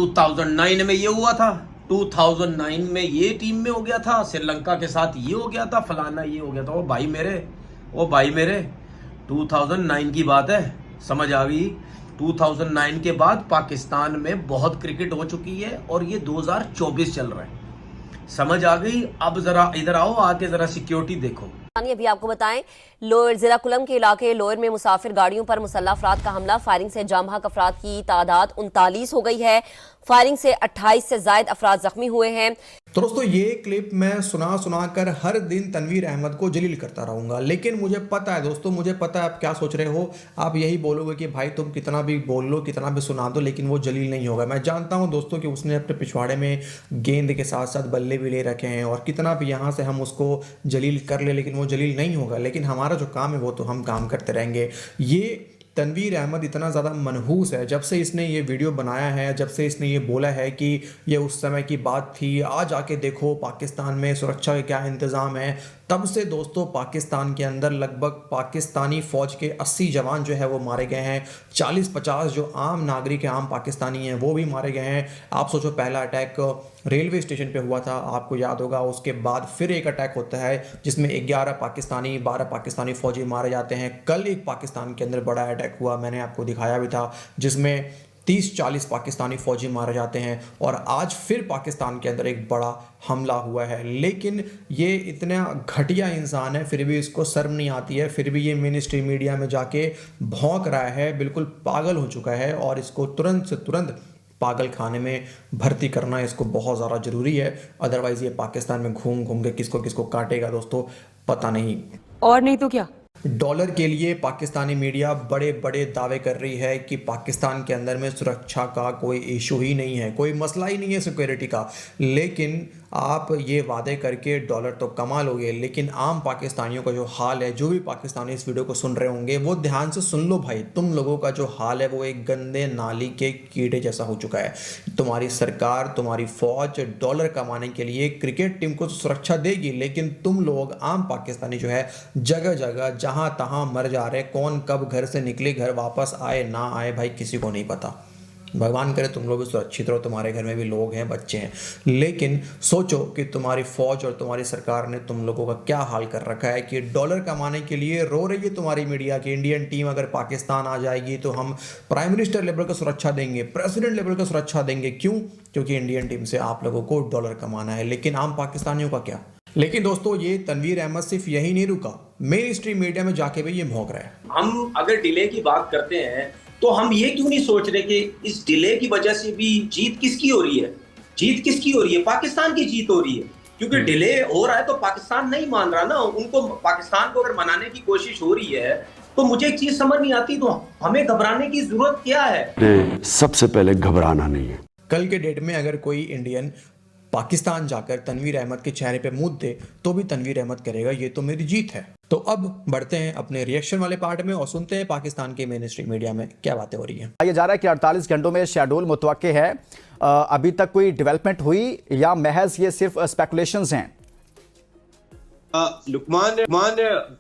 2009 में ये हुआ था, 2009 में ये टीम में हो गया था, श्रीलंका के साथ ये हो गया था, फलाना ये हो गया था। ओ भाई मेरे 2009 की बात है, समझ आ गई। 2009 के बाद पाकिस्तान में बहुत क्रिकेट हो चुकी है और ये 2024 चल रहा है, समझ आ गई। अब जरा इधर आओ, आके जरा सिक्योरिटी देखो। अभी आपको बताएं, लोअर जिला कुलम के इलाके लोअर में मुसाफिर गाड़ियों पर मुसल्लह अफराद का हमला। फायरिंग से जाम हक अफराद की तादाद 39 हो गई है। फायरिंग से 28 से ज्यादा अफराद जख्मी हुए हैं। तो दोस्तों, ये क्लिप मैं सुना कर हर दिन तनवीर अहमद को जलील करता रहूंगा, लेकिन मुझे पता है दोस्तों, मुझे पता है आप क्या सोच रहे हो। आप यही बोलोगे कि भाई तुम कितना भी बोल लो, कितना भी सुना दो, लेकिन वो जलील नहीं होगा। मैं जानता हूं दोस्तों कि उसने अपने पिछवाड़े में गेंद के साथ साथ बल्ले भी ले रखे हैं और कितना भी यहाँ से हम उसको जलील कर ले, लेकिन वो जलील नहीं होगा। लेकिन हमारा जो काम है वो तो हम काम करते रहेंगे। ये तनवीर अहमद इतना ज़्यादा मनहूस है, जब से इसने ये वीडियो बनाया है, जब से इसने ये बोला है कि ये उस समय की बात थी, आज आके देखो पाकिस्तान में सुरक्षा के क्या इंतज़ाम है, तब से दोस्तों पाकिस्तान के अंदर लगभग पाकिस्तानी फ़ौज के 80 जवान जो है वो मारे गए हैं। 40-50 जो आम नागरिक हैं, आम पाकिस्तानी हैं, वो भी मारे गए हैं। आप सोचो, पहला अटैक रेलवे स्टेशन पे हुआ था, आपको याद होगा। उसके बाद फिर एक अटैक होता है जिसमें 11 पाकिस्तानी 12 पाकिस्तानी फ़ौजी मारे जाते हैं। कल एक पाकिस्तान के अंदर बड़ा अटैक हुआ, मैंने आपको दिखाया भी था, जिसमें 30-40 पाकिस्तानी फ़ौजी मारे जाते हैं। और आज फिर पाकिस्तान के अंदर एक बड़ा हमला हुआ है। लेकिन ये इतना घटिया इंसान है, फिर भी इसको शर्म नहीं आती है, फिर भी ये मिनिस्ट्री मीडिया में जाके भौंक रहा है, बिल्कुल पागल हो चुका है। और इसको तुरंत से तुरंत पागल खाने में भर्ती करना इसको बहुत ज़्यादा ज़रूरी है। अदरवाइज़ ये पाकिस्तान में घूम घूम के किसको किसको काटेगा दोस्तों, पता नहीं। और नहीं तो क्या। डॉलर के लिए पाकिस्तानी मीडिया बड़े बड़े दावे कर रही है कि पाकिस्तान के अंदर में सुरक्षा का कोई इशू ही नहीं है, कोई मसला ही नहीं है सिक्योरिटी का। लेकिन आप ये वादे करके डॉलर तो कमा लोगे, लेकिन आम पाकिस्तानियों का जो हाल है, जो भी पाकिस्तानी इस वीडियो को सुन रहे होंगे वो ध्यान से सुन लो भाई। तुम लोगों का जो हाल है वो एक गंदे नाली के कीड़े जैसा हो चुका है। तुम्हारी सरकार, तुम्हारी फौज डॉलर कमाने के लिए क्रिकेट टीम को तो सुरक्षा देगी, लेकिन तुम लोग आम पाकिस्तानी जो है जगह जगह जहाँ तहाँ मर जा रहे। कौन कब घर से निकले, घर वापस आए ना आए, भाई किसी को नहीं पता। भगवान करे तुम लोग भी सुरक्षित रहो, तुम्हारे घर में भी लोग हैं, बच्चे हैं। लेकिन सोचो कि तुम्हारी फौज और तुम्हारी सरकार ने तुम लोगों का क्या हाल कर रखा है कि डॉलर कमाने के लिए रो रही है तुम्हारी मीडिया की इंडियन टीम अगर पाकिस्तान आ जाएगी तो हम प्राइम मिनिस्टर लेवल का सुरक्षा देंगे, प्रेसिडेंट लेवल का सुरक्षा देंगे। क्यों? क्योंकि इंडियन टीम से आप लोगों को डॉलर कमाना है। लेकिन आम पाकिस्तानियों का क्या? लेकिन दोस्तों, ये तनवीर अहमद सिर्फ यही नहीं रुका, मेन स्ट्रीम मीडिया में जाके भी ये भौंक रहा है। हम अगर डिले की बात करते हैं तो हम ये क्यों नहीं सोच रहे कि इस डिले की वजह से भी जीत किसकी हो रही है? जीत किसकी हो रही है? पाकिस्तान की जीत हो रही है, क्योंकि डिले हो रहा है तो पाकिस्तान नहीं मान रहा ना। उनको, पाकिस्तान को अगर मनाने की कोशिश हो रही है तो मुझे एक चीज समझ नहीं आती, तो हमें घबराने की जरूरत क्या है? सबसे पहले घबराना नहीं है। कल के डेट में अगर कोई इंडियन पाकिस्तान जाकर तनवीर अहमद के चेहरे पे मुंह दे तो भी तनवीर अहमद करेगा ये तो मेरी जीत है। तो अब बढ़ते हैं अपने रिएक्शन वाले पार्ट में और सुनते हैं पाकिस्तान के मेन स्ट्रीम मीडिया में क्या बातें हो रही हैं। ये जा रहा है कि 48 घंटों में शेड्यूल मुतवक्के है। अभी तक कोई डेवलपमेंट हुई या महज ये सिर्फ स्पेकुलेशंस हैं? लुकमान,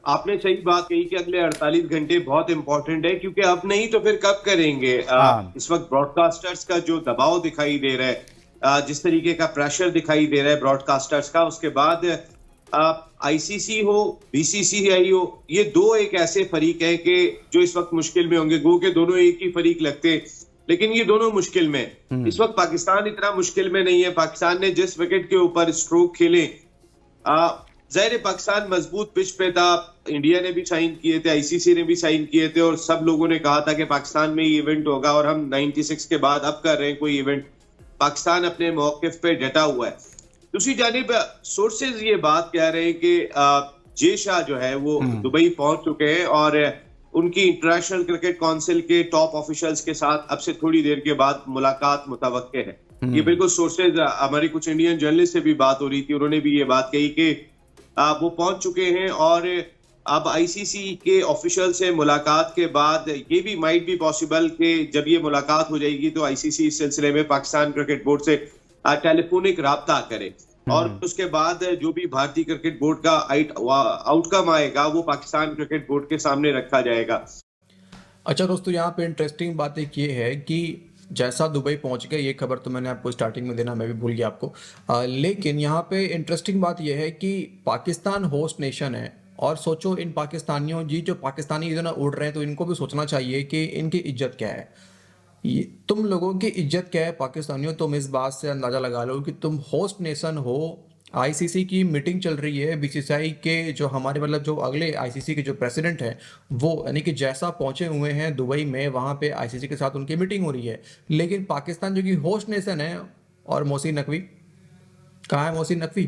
आपने सही बात कही कि अगले 48 घंटे बहुत इंपॉर्टेंट है, क्योंकि अब नहीं तो फिर कब करेंगे। इस वक्त ब्रॉडकास्टर्स का जो दबाव दिखाई दे रहा है, जिस तरीके का प्रेशर दिखाई दे रहा है ब्रॉडकास्टर्स का, उसके बाद आईसीसी हो, बीसीसीआई हो, ये दो एक ऐसे फरीक हैं कि जो इस वक्त मुश्किल में होंगे। गो के दोनों एक ही फरीक लगते, लेकिन ये दोनों मुश्किल में। इस वक्त पाकिस्तान इतना मुश्किल में नहीं है। पाकिस्तान ने जिस विकेट के ऊपर स्ट्रोक खेले, ज़ाहिर पाकिस्तान मजबूत पिच पे था। इंडिया ने भी साइन किए थे, आईसीसी ने भी साइन किए थे, और सब लोगों ने कहा था कि पाकिस्तान में ये इवेंट होगा, और हम 96 के बाद अब कर रहे हैं कोई इवेंट। पाकिस्तान अपने मौक़िफ़ पे डटा हुआ है। दूसरी जानिब सोर्सेज ये बात कह रहे हैं कि जे शाह जो है वो दुबई पहुंच चुके हैं और उनकी इंटरनेशनल क्रिकेट काउंसिल के टॉप ऑफिशियल्स के साथ अब से थोड़ी देर के बाद मुलाकात मुतवक्के है। ये बिल्कुल सोर्सेज, हमारी कुछ इंडियन जर्नलिस्ट से भी बात हो रही थी, उन्होंने भी ये बात कही कि वो पहुंच चुके हैं। और अब आईसीसी के ऑफिशियल से मुलाकात के बाद ये भी माइट बी पॉसिबल कि जब ये मुलाकात हो जाएगी तो आईसीसी इस सिलसिले में पाकिस्तान क्रिकेट बोर्ड से टेलीफोनिक राब्ता करे, और उसके बाद जो भी भारतीय क्रिकेट बोर्ड का आउटकम आएगा वो पाकिस्तान क्रिकेट बोर्ड के सामने रखा जाएगा। अच्छा दोस्तों, यहाँ पे इंटरेस्टिंग बात एक ये है कि जैसा दुबई पहुंच गए, ये खबर तो मैंने आपको स्टार्टिंग में देना, मैं भी भूल गया आपको। लेकिन यहाँ पे इंटरेस्टिंग बात यह है कि पाकिस्तान होस्ट नेशन है, और सोचो इन पाकिस्तानियों जी, जो पाकिस्तानी इधर उड़ रहे हैं, तो इनको भी सोचना चाहिए कि इनकी इज्जत क्या है। तुम लोगों की इज्जत क्या है पाकिस्तानियों, तुम इस बात से अंदाज़ा लगा लो कि तुम होस्ट नेशन हो। आईसीसी की मीटिंग चल रही है, बीसीसीआई के जो हमारे मतलब जो अगले आईसीसी के जो प्रेसिडेंट हैं, वो यानी कि जैसा पहुंचे हुए हैं दुबई में, वहाँ पे आईसीसी के साथ उनकी मीटिंग हो रही है। लेकिन पाकिस्तान जो कि होस्ट नेशन है, और मोहसिन नकवी कहाँ है? मोहसिन नकवी,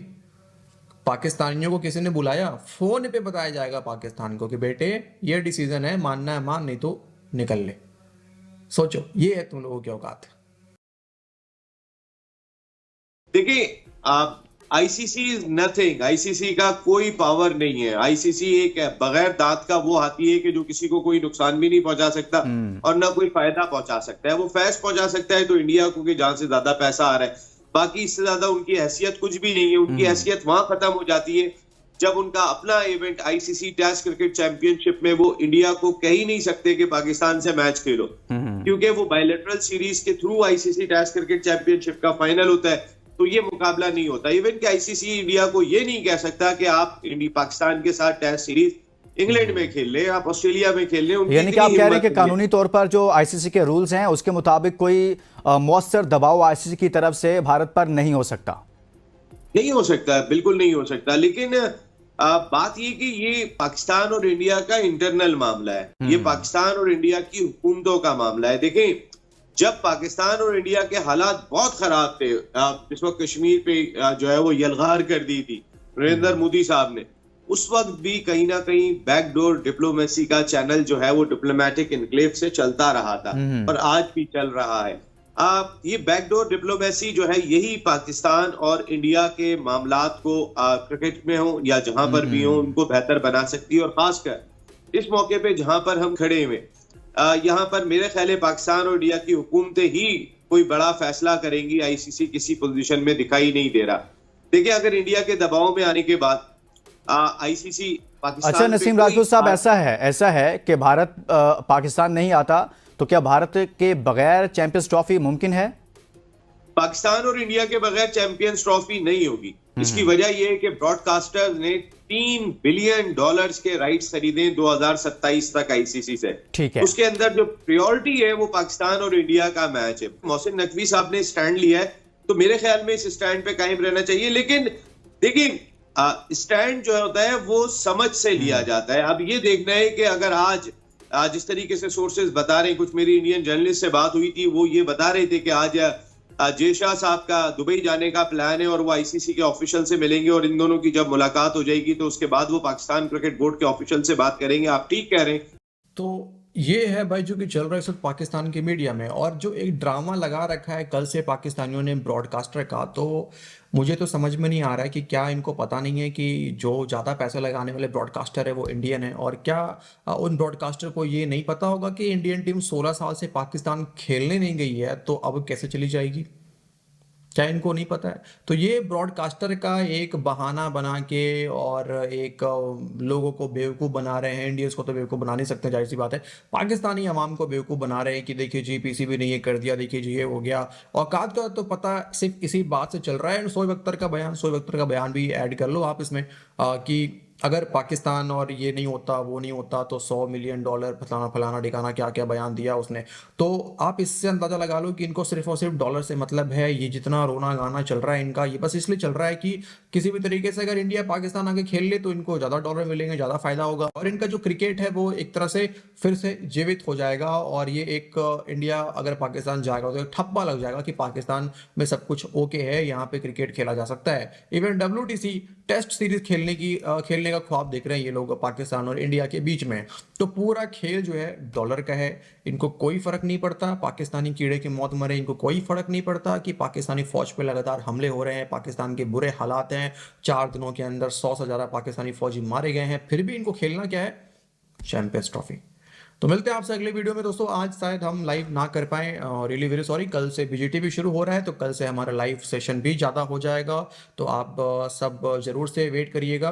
पाकिस्तानियों को किसी ने बुलाया, फ़ोन पे बताया जाएगा पाकिस्तान को कि बेटे ये डिसीजन है, मानना है मान, नहीं तो निकल ले। सोचो, ये है तुम लोगों की औकात। देखिए, आप आईसीसी इज नथिंग, आईसीसी का कोई पावर नहीं है। आईसीसी एक बगैर दांत का वो हाथी है कि जो किसी को कोई नुकसान भी नहीं पहुंचा सकता और ना कोई फायदा पहुंचा सकता है। वो फैस पहुंचा सकता है तो इंडिया को कि जहां से ज्यादा पैसा आ रहा है, बाकी इससे ज्यादा उनकी हैसियत कुछ भी नहीं है। उनकी हैसियत वहां खत्म हो जाती है जब उनका अपना event ICC test cricket championship में वो इंडिया को कह ही नहीं सकते कि पाकिस्तान से मैच खेलो, क्योंकि वो बायलैटरल सीरीज के through ICC test cricket championship का फाइनल होता है, तो ये मुकाबला नहीं होता। इवन कि आईसीसी इंडिया को ये नहीं कह सकता कि आप पाकिस्तान के साथ टेस्ट सीरीज इंग्लैंड में खेल ले, आप ऑस्ट्रेलिया में खेल ले। यानी कि आप कह रहे हैं कि कानूनी तौर पर जो आईसीसी के रूल्स हैं उसके मुताबिक कोई मौसर दबाव आईसीसी की तरफ से भारत पर नहीं हो सकता? नहीं हो सकता, बिल्कुल नहीं हो सकता। लेकिन बात ये कि ये पाकिस्तान और इंडिया का इंटरनल मामला है, ये पाकिस्तान और इंडिया की हुकूमतों का मामला है। देखें, जब पाकिस्तान और इंडिया के हालात बहुत खराब थे, इस वक्त कश्मीर पे जो है वो यलगार कर दी थी नरेंद्र मोदी साहब ने, उस वक्त भी कहीं ना कहीं बैकडोर डिप्लोमेसी का चैनल जो है वो डिप्लोमेटिक इनक्लेव से चलता रहा था और आज भी चल रहा है। ये बैकडोर डिप्लोमेसी जो है यही पाकिस्तान और इंडिया के मामलात को क्रिकेट में हो या जहां पर भी हो उनको बेहतर बना सकती है। और खासकर इस मौके पे जहां पर हम खड़े हुए, यहाँ पर मेरे ख्याल है पाकिस्तान और इंडिया की हुकूमतें ही कोई बड़ा फैसला करेंगी। आईसीसी किसी पोजीशन में दिखाई नहीं दे रहा। देखिए, अगर इंडिया के दबाव में आने के बाद आईसीसी पाकिस्तान, अच्छा नसीम राजपूत साहब, ऐसा है कि भारत पाकिस्तान नहीं आता तो क्या भारत के बगैर चैंपियंस ट्रॉफी मुमकिन है? पाकिस्तान और इंडिया के बगैर चैंपियंस ट्रॉफी नहीं होगी। इसकी वजह यह है कि ब्रॉडकास्टर्स ने $3 बिलियन के राइट्स खरीदे 2027 तक आईसीसी से। ठीक है, उसके अंदर जो प्रायोरिटी है वो पाकिस्तान और इंडिया का मैच है। मोहसिन नकवी साहब ने स्टैंड लिया है, तो मेरे ख्याल में इस स्टैंड पे कायम रहना चाहिए। लेकिन देखिए, स्टैंड जो होता है वो समझ से लिया जाता है। अब ये देखना है कि अगर आज जिस तरीके से सोर्सेज बता रहे हैं, कुछ मेरी इंडियन जर्नलिस्ट से बात हुई थी, वो ये बता रहे थे कि आज जय शाह साहब का दुबई जाने का प्लान है और वो आईसीसी के ऑफिशियल से मिलेंगे और इन दोनों की जब मुलाकात हो जाएगी तो उसके बाद वो पाकिस्तान क्रिकेट बोर्ड के ऑफिशियल से बात करेंगे। आप ठीक कह रहे हैं। तो ये है भाई जो कि चल रहा है इस वक्त पाकिस्तान के मीडिया में, और जो एक ड्रामा लगा रखा है कल से पाकिस्तानियों ने ब्रॉडकास्टर का, तो मुझे तो समझ में नहीं आ रहा है कि क्या इनको पता नहीं है कि जो ज़्यादा पैसे लगाने वाले ब्रॉडकास्टर है वो इंडियन है, और क्या उन ब्रॉडकास्टर को ये नहीं पता होगा कि इंडियन टीम 16 साल से पाकिस्तान खेलने नहीं गई है, तो अब कैसे चली जाएगी? क्या इनको नहीं पता है? तो ये ब्रॉडकास्टर का एक बहाना बना के और एक लोगों को बेवकूफ़ बना रहे हैं। इंडियंस को तो बेवकूफ़ बना नहीं सकते, जाहिर सी बात है। पाकिस्तानी अवाम को बेवकूफ़ बना रहे हैं कि देखिए जी पीसीबी ने ये कर दिया, देखिए जी ये हो गया। औकात का तो पता सिर्फ इसी बात से चल रहा है। शोएब अख्तर का बयान भी ऐड कर लो आप इसमें, कि अगर पाकिस्तान और ये नहीं होता वो नहीं होता तो $100 मिलियन फलाना फलाना ठिकाना क्या क्या बयान दिया उसने। तो आप इससे अंदाज़ा लगा लो कि इनको सिर्फ और सिर्फ डॉलर से मतलब है। ये जितना रोना गाना चल रहा है इनका, ये बस इसलिए चल रहा है कि किसी भी तरीके से अगर इंडिया पाकिस्तान आगे खेल ले तो इनको ज़्यादा डॉलर मिलेंगे, ज़्यादा फायदा होगा, और इनका जो क्रिकेट है वो एक तरह से फिर से जीवित हो जाएगा। और ये एक इंडिया अगर पाकिस्तान जाएगा तो एक ठप्पा लग जाएगा कि पाकिस्तान में सब कुछ ओके है, यहाँ पे क्रिकेट खेला जा सकता है। इवन WTC टेस्ट सीरीज खेलने का ख्वाब देख रहे हैं ये लोग पाकिस्तान और इंडिया के बीच में। तो पूरा खेल जो है डॉलर का है। इनको कोई फर्क नहीं पड़ता पाकिस्तानी कीड़े की मौत मरे, इनको कोई फर्क नहीं पड़ता कि पाकिस्तानी फौज पे लगातार हमले हो रहे हैं, पाकिस्तान के बुरे हालात हैं, 4 दिनों के अंदर 100 से ज़्यादा पाकिस्तानी फौजी मारे गए हैं, फिर भी इनको खेलना क्या है? Champions trophy. तो मिलते हैं आपसे अगले वीडियो में दोस्तों। आज शायद हम लाइव ना कर पाए, रियली वेरी सॉरी। कल से बीजीटी भी शुरू हो रहा है, तो कल से हमारा लाइव सेशन भी ज़्यादा हो जाएगा। तो आप सब ज़रूर से वेट करिएगा।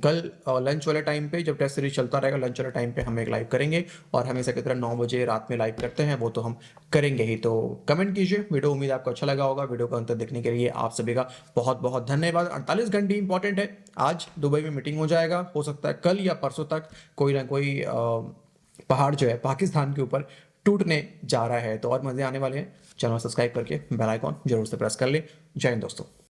कल लंच वाले टाइम पे, जब टेस्ट सीरीज चलता रहेगा, लंच वाले टाइम पे हम एक लाइव करेंगे, और हमेशा की तरह 9 बजे रात में लाइव करते हैं, वो तो हम करेंगे ही। तो कमेंट कीजिए वीडियो, उम्मीद आपको अच्छा लगा होगा। वीडियो को अंत तक देखने के लिए आप सभी का बहुत बहुत धन्यवाद। 48 घंटे इंपॉर्टेंट है। आज दुबई में मीटिंग हो जाएगा, हो सकता है कल या परसों तक कोई ना कोई पहाड़ जो है पाकिस्तान के ऊपर टूटने जा रहा है। तो और मजे आने वाले हैं। चैनल सब्सक्राइब करके बेल आइकॉन जरूर से प्रेस कर ले। जय हिंद दोस्तों।